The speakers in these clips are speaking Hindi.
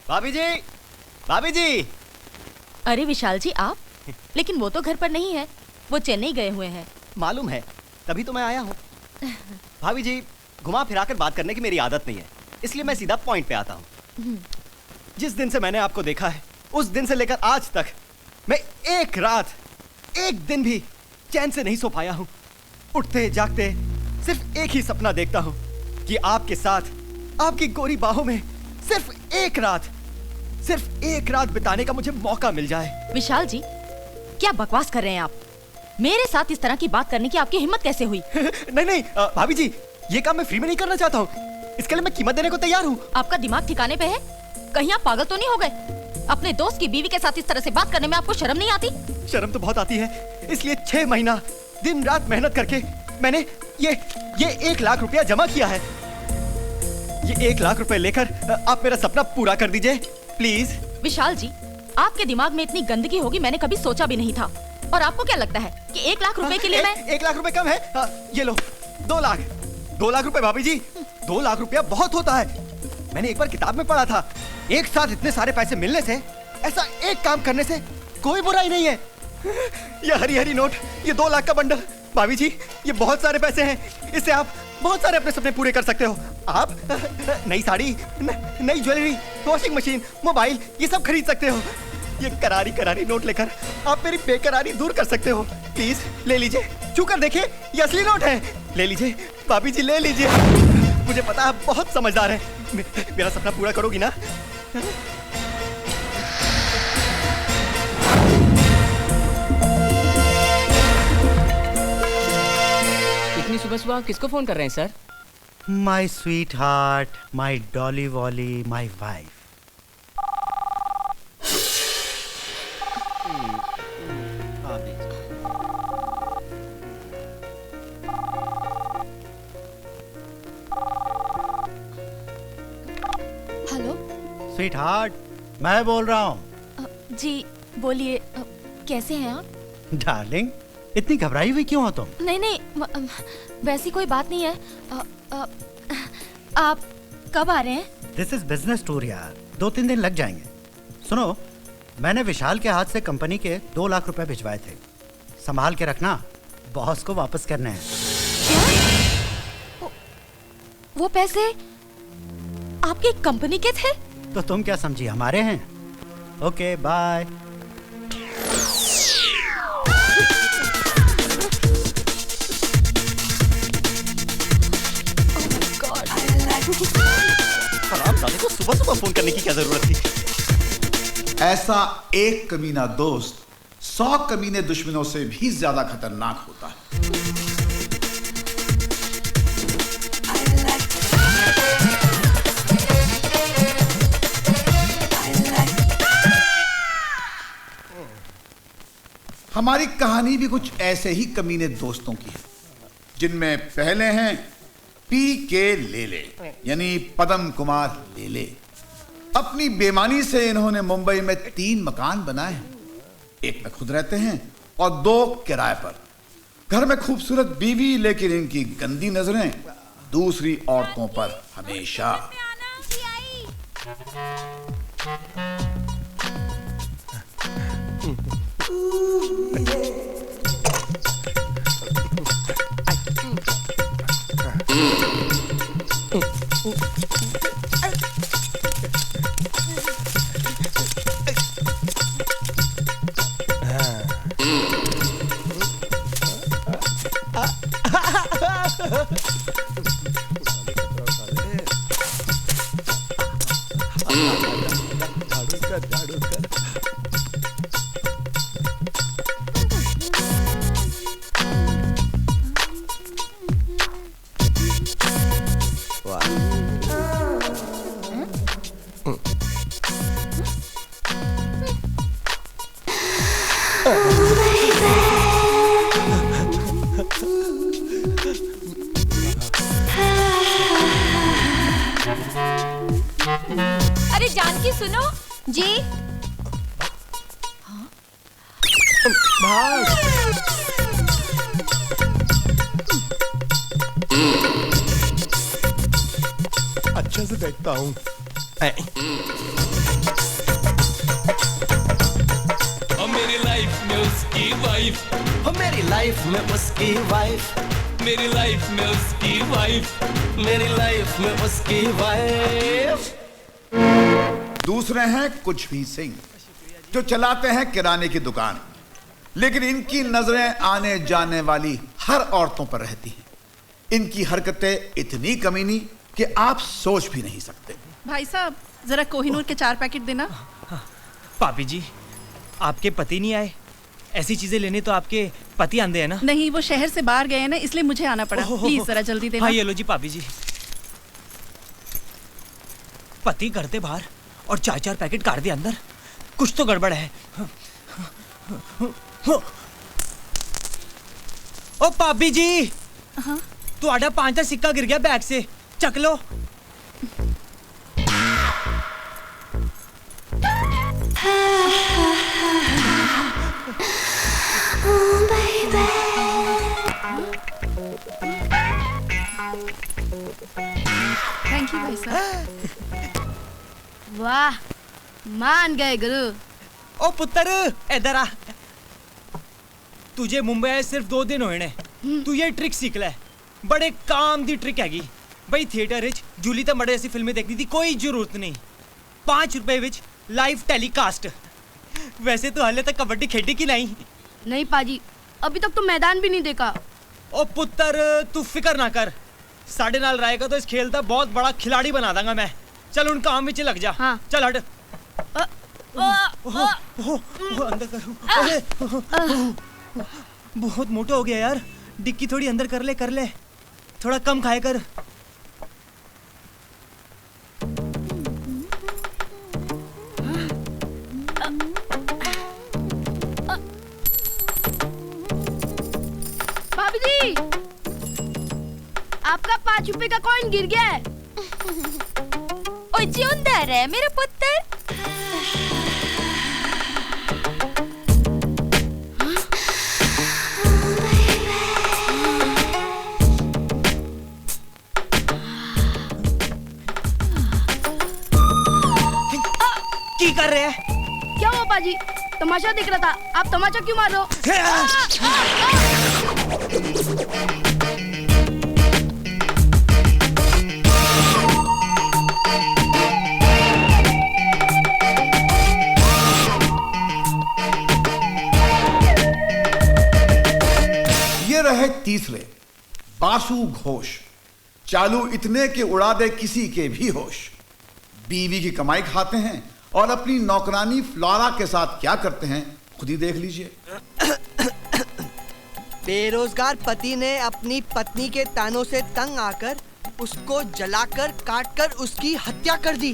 भाभी जी, भाभी जी। अरे विशाल जी आप, लेकिन वो तो घर पर नहीं है, वो चेन्नई गए हुए हैं। मालूम है, तभी तो मैं आया हूँ। भाभी जी, घुमा फिराकर बात करने की मेरी आदत नहीं है, इसलिए मैं सीधा पॉइंट पे आता हूँ। जिस दिन से मैंने आपको देखा है, उस दिन से लेकर आज तक मैं एक रात, एक दिन भी चैन से नहीं सो पाया हूँ। उठते जागते सिर्फ एक ही सपना देखता हूँ कि आपके साथ, आपकी गोरी बाहों में सिर्फ एक रात बिताने का मुझे मौका मिल जाए। विशाल जी, क्या बकवास कर रहे हैं आप? मेरे साथ इस तरह की बात करने की आपकी हिम्मत कैसे हुई? नहीं भाभी जी, ये काम मैं फ्री में नहीं करना चाहता हूँ, इसके लिए मैं कीमत देने को तैयार हूँ। आपका दिमाग ठिकाने पे है? कहीं आप पागल तो नहीं हो गए? अपने दोस्त की बीवी के साथ इस तरह से बात करने में आपको शर्म नहीं आती? शर्म तो बहुत आती है, इसलिए 6 महीना दिन रात मेहनत करके मैंने ये 1 लाख रुपया जमा किया है। ये 1 लाख रुपए लेकर आप मेरा सपना पूरा कर दीजिए प्लीज। विशाल जी, आपके दिमाग में इतनी गंदगी होगी मैंने कभी सोचा भी नहीं था। और आपको क्या लगता है कि 1 लाख रुपए के लिए मैं 1 लाख रुपए कम है? ये लो 2 लाख। 2 लाख रुपए भाभी जी, 2 लाख रुपया बहुत होता है। मैंने एक बार किताब में पढ़ा था, एक साथ इतने सारे पैसे मिलने से, ऐसा एक काम करने से कोई बुराई नहीं है। ये हरी हरी नोट, ये 2 लाख का बंडल, भाभी जी ये बहुत सारे पैसे हैं, इससे आप बहुत सारे अपने सपने पूरे कर सकते हो। आप नई साड़ी, नई ज्वेलरी, वॉशिंग मशीन, मोबाइल, ये सब खरीद सकते हो। ये करारी करारी नोट लेकर आप मेरी बेकरारी दूर कर सकते हो। प्लीज ले लीजिए, छूकर देखिए, ये असली नोट है। ले लीजिए भाभी जी, ले लीजिए। मुझे पता है आप बहुत समझदार हैं, मेरा सपना पूरा करोगी ना? इतनी सुबह सुबह किसको फोन कर रहे हैं sir? My sweetheart, my dolly wally, my wife. Hello Sweetheart, मैं बोल रहा हूँ। जी बोलिए, कैसे हैं आप? डार्लिंग, इतनी घबराई हुई क्यों हो तुम? नहीं, वैसी कोई बात नहीं है। आप कब आ रहे हैं? This is business tour यार, 2-3 दिन लग जाएंगे। सुनो, मैंने विशाल के हाथ से कंपनी के 2 लाख रुपए भिजवाए थे, संभाल के रखना, बॉस को वापस करने हैं। क्या? वो पैसे आपकी कंपनी के थे? तो तुम क्या समझी, हमारे हैं? Okay bye. हरामजादे को सुबह सुबह फोन करने की क्या जरूरत थी? ऐसा एक कमीना दोस्त 100 कमीने दुश्मनों से भी ज्यादा खतरनाक होता है। हमारी कहानी भी कुछ ऐसे ही कमीने दोस्तों की है, जिनमें पहले हैं पी.के. लेले यानी पद्म कुमार लेले। अपनी बेईमानी से इन्होंने मुंबई में 3 मकान बनाए हैं, एक में खुद रहते हैं और 2 किराए पर। घर में खूबसूरत बीवी, लेकिन इनकी गंदी नजरें दूसरी औरतों पर हमेशा। अरे जानकी सुनो जी। अच्छे से देखता हूँ। वाइफ, मेरी लाइफ में उसकी वाइफ, मेरी लाइफ में उसकी वाइफ। मेरी लाइफ में उसकी वाइफ। दूसरे हैं कुछ भी सिंह, जो चलाते हैं किराने की दुकान, लेकिन इनकी नजरें आने जाने वाली हर औरतों पर रहती हैं। इनकी हरकतें इतनी कमीनी कि आप सोच भी नहीं सकते। भाई साहब जरा कोहिनूर के 4 पैकेट देना। पापी जी, आपके पति नहीं आए? ऐसी चीजें लेने तो आपके पति आंदे हैं ना? नहीं, वो शहर से बाहर गए हैं ना, इसलिए मुझे आना पड़ा। प्लीज जरा जल्दी देना। हाँ ये लो जी पापी जी। पति करते बाहर और 4 पैकेट काट दिए अंदर। कुछ तो गड़बड़ है। ओ पापी जी, तुहाडा 5 का सिक्का गिर गया बैग से, चक लो। थैंक यू भाई साहब। वाह, मान गए गुरु। ओ पुत्र इधर आ। तुझे मुंबई आए सिर्फ 2 दिन होए ने, तू ये ट्रिक सीख ले। बड़े काम दी ट्रिक हैगी बई। थिएटर विच जूली ते मड़े ऐसी फिल्में देखनी थी, कोई जरूरत नहीं। 5 रुपए विच लाइव टेलीकास्ट। वैसे तो हाले तक कबड्डी खेडी की नहीं? नहीं पाजी, अभी तक तो मैदान भी नहीं देखा। ओ पुत्र तू फिक्र ना कर, साढ़े नाल रहेगा तो इस खेल का बहुत बड़ा खिलाड़ी बना दूंगा मैं। चल उन काम में लग जा। हाँ। चल हट। अंदर करूं। बहुत मोटा हो गया यार। डिक्की थोड़ी अंदर कर ले, थोड़ा कम खाए कर। भाभी जी, आपका 5 रुपए का कॉइन गिर गया है। ओ जिंदा रहे मेरा पुत्र। की कर रहे हैं? क्या हुआ पाजी? तमाशा देख रहा था। आप तमाशा क्यों मार रहे हो? ये रहे तीसरे, बासु घोष। चालू इतने के उड़ा दे किसी के भी होश। बीवी की कमाई खाते हैं और अपनी नौकरानी फ्लोरा के साथ क्या करते हैं खुद ही देख लीजिए। बेरोजगार पति ने अपनी पत्नी के तानों से तंग आकर उसको जलाकर काटकर उसकी हत्या कर दी।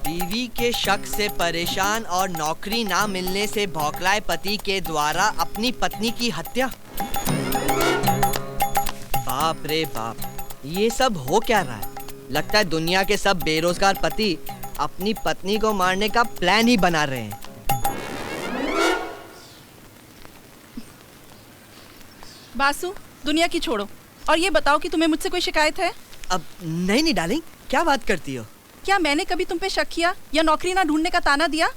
बीवी के शक से परेशान और नौकरी ना मिलने से भौखलाए पति के द्वारा अपनी पत्नी की हत्या। बाप रे बाप, ये सब हो क्या रहा है? लगता है दुनिया के सब बेरोजगार पति अपनी पत्नी को मारने का प्लान ही बना रहे हैं। बासु, दुनिया की छोड़ो और ये बताओ कि तुम्हें मुझसे कोई शिकायत है? अब नहीं डार्लिंग, क्या बात करती हो? क्या मैंने कभी तुम पे शक किया या नौकरी ना ढूंढने का ताना दिया?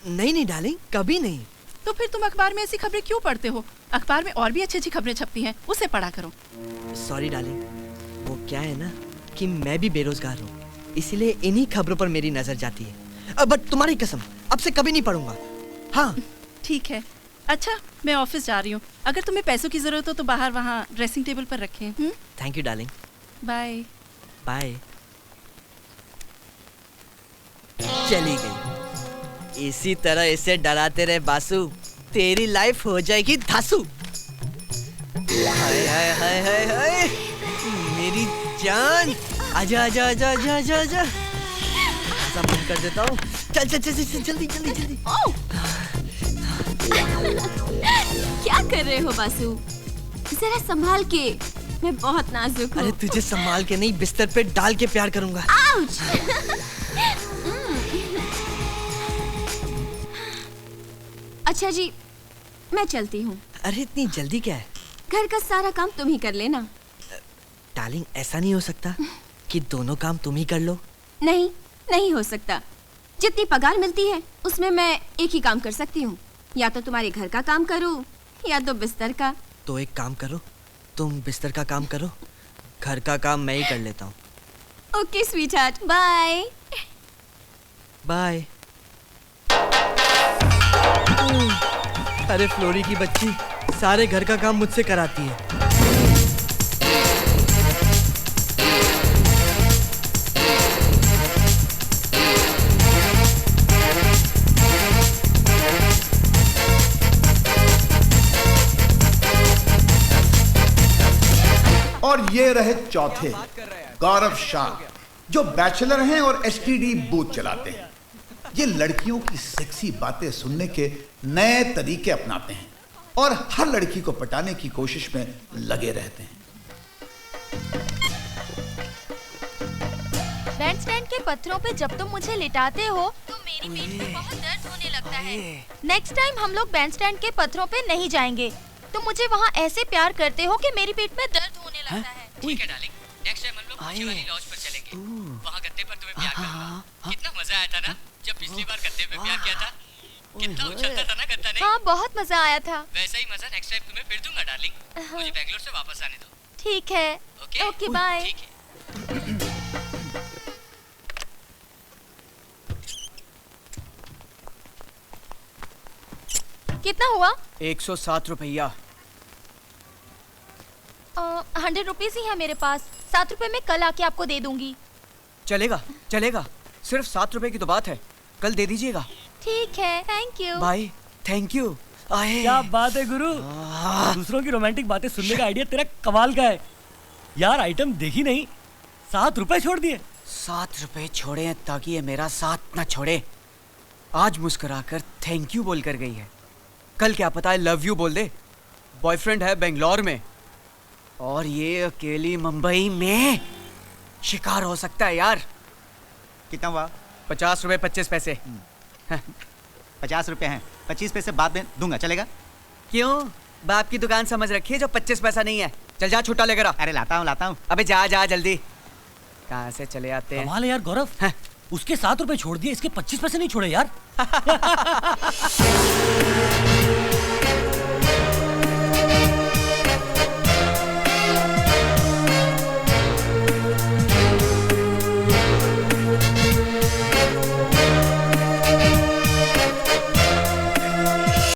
नहीं डार्लिंग, कभी नहीं। तो फिर तुम अखबार में ऐसी खबरें क्यों पढ़ते हो? अखबार में और भी अच्छी खबरें छपती हैं, उसे पढ़ा करो। सॉरी डार्लिंग, वो क्या है ना कि मैं भी बेरोजगार हूँ, इसलिए इन्हीं खबरों पर मेरी नजर जाती है। बट तुम्हारी कसम, अब से कभी नहीं पढ़ूंगा। हाँ ठीक है। अच्छा, मैं ऑफिस जा रही हूँ। अगर तुम्हें पैसों की जरूरत हो तो बाहर वहाँ ड्रेसिंग टेबल पर रखें। Thank you darling. Bye bye. चली गई। इसी तरह इसे डराते रहे बासु, तेरी लाइफ हो जाएगी धासु। हाय हाय हाय हाय हाय, मेरी जान, आजा आजा आजा आजा आजा आजा। ऐसा बंद कर देता हूँ। चल चल चल चल जल्दी जल्दी जल्दी। क्या कर रहे हो बासु? जरा संभाल के, मैं बहुत नाजुक हूँ। अरे तुझे संभाल के नहीं, बिस्तर पे डाल के प्यार करूंगा। आउच! अच्छा जी, मैं चलती हूँ। अरे इतनी जल्दी क्या है? घर का सारा काम तुम ही कर लेना। डार्लिंग, ऐसा नहीं हो सकता कि दोनों काम तुम ही कर लो। नहीं, नहीं हो सकता। जितनी पगार मिलती है उसमें मैं एक ही काम कर सकती हूँ। या तो तुम्हारे घर का काम करूं या तो बिस्तर का। तो एक काम करो, तुम बिस्तर का काम करो, घर का काम मैं ही कर लेता हूँ। Okay sweetheart, bye. बाय। अरे फ्लोरी की बच्ची सारे घर का काम मुझसे कराती है। और ये रहे चौथे, गौरव शाह, जो बैचलर हैं और एसटीडी बूथ चलाते हैं। ये लड़कियों की सेक्सी बातें सुनने के नए तरीके अपनाते हैं और हर लड़की को पटाने की कोशिश में लगे रहते हैं। बैंडस्टैंड के पत्थरों पे जब तुम मुझे लिटाते हो तो मेरी पीठ में बहुत दर्द होने लगता है। नेक्स्ट टाइम हम लोग बैंडस्टैंड के पत्थरों पे नहीं जाएंगे। तुम मुझे वहाँ ऐसे प्यार करते हो कि मेरी पीठ में दर्द होने लगता है। ठीक है डार्लिंग, नेक्स्ट टाइम हम लोग ऊंची वाली लॉज पर चलेंगे। वहाँ गद्दे पर तुम्हें प्यार करूंगा। कितना मजा आया था ना जब पिछली बार गद्दे पे प्यार किया था। कितना उछलता था ना गद्दा ने। हाँ, बहुत मजा आया था। वैसा ही मजा नेक्स्ट टाइम तुम्हें फिर दूंगा डार्लिंग। मुझे बैंगलोर से वापस आने दो। ठीक है। Okay bye. कितना हुआ? 107 रुपया। 100 रुपीज ही है मेरे पास। 7 रुपए में कल आके आपको दे दूंगी। चलेगा चलेगा, सिर्फ 7 रुपए की तो बात है, कल दे दीजिएगा। ठीक है, thank you. Bye. Thank you. क्या बात है गुरु, दूसरों की रोमांटिक बातें सुनने का आइडिया तेरा कमाल का है यार। आइटम देखी नहीं, 7 रुपए छोड़ दिए। 7 रुपए छोड़े हैं ताकि ये मेरा साथ ना छोड़े। आज मुस्कुराकर थैंक यू बोल कर गई है, कल क्या पता है लव यू बोल दे। बॉयफ्रेंड है बेंगलोर में और ये अकेली मुंबई में। शिकार हो सकता है यार। कितना हुआ? 50 रुपए 25 पैसे। 50 रुपए हैं, 25 पैसे बाद में दूंगा, चलेगा? क्यों? बाप की दुकान समझ रखी है जो 25 पैसा नहीं है। चल जा छुट्टा लेकर आ। अरे लाता हूँ। अबे जा जा जल्दी। कहाँ से चले आते हैं। कमाल है यार गौरव, उसके 7 रुपए छोड़ दिए, इसके 25 पैसे नहीं छोड़े यार।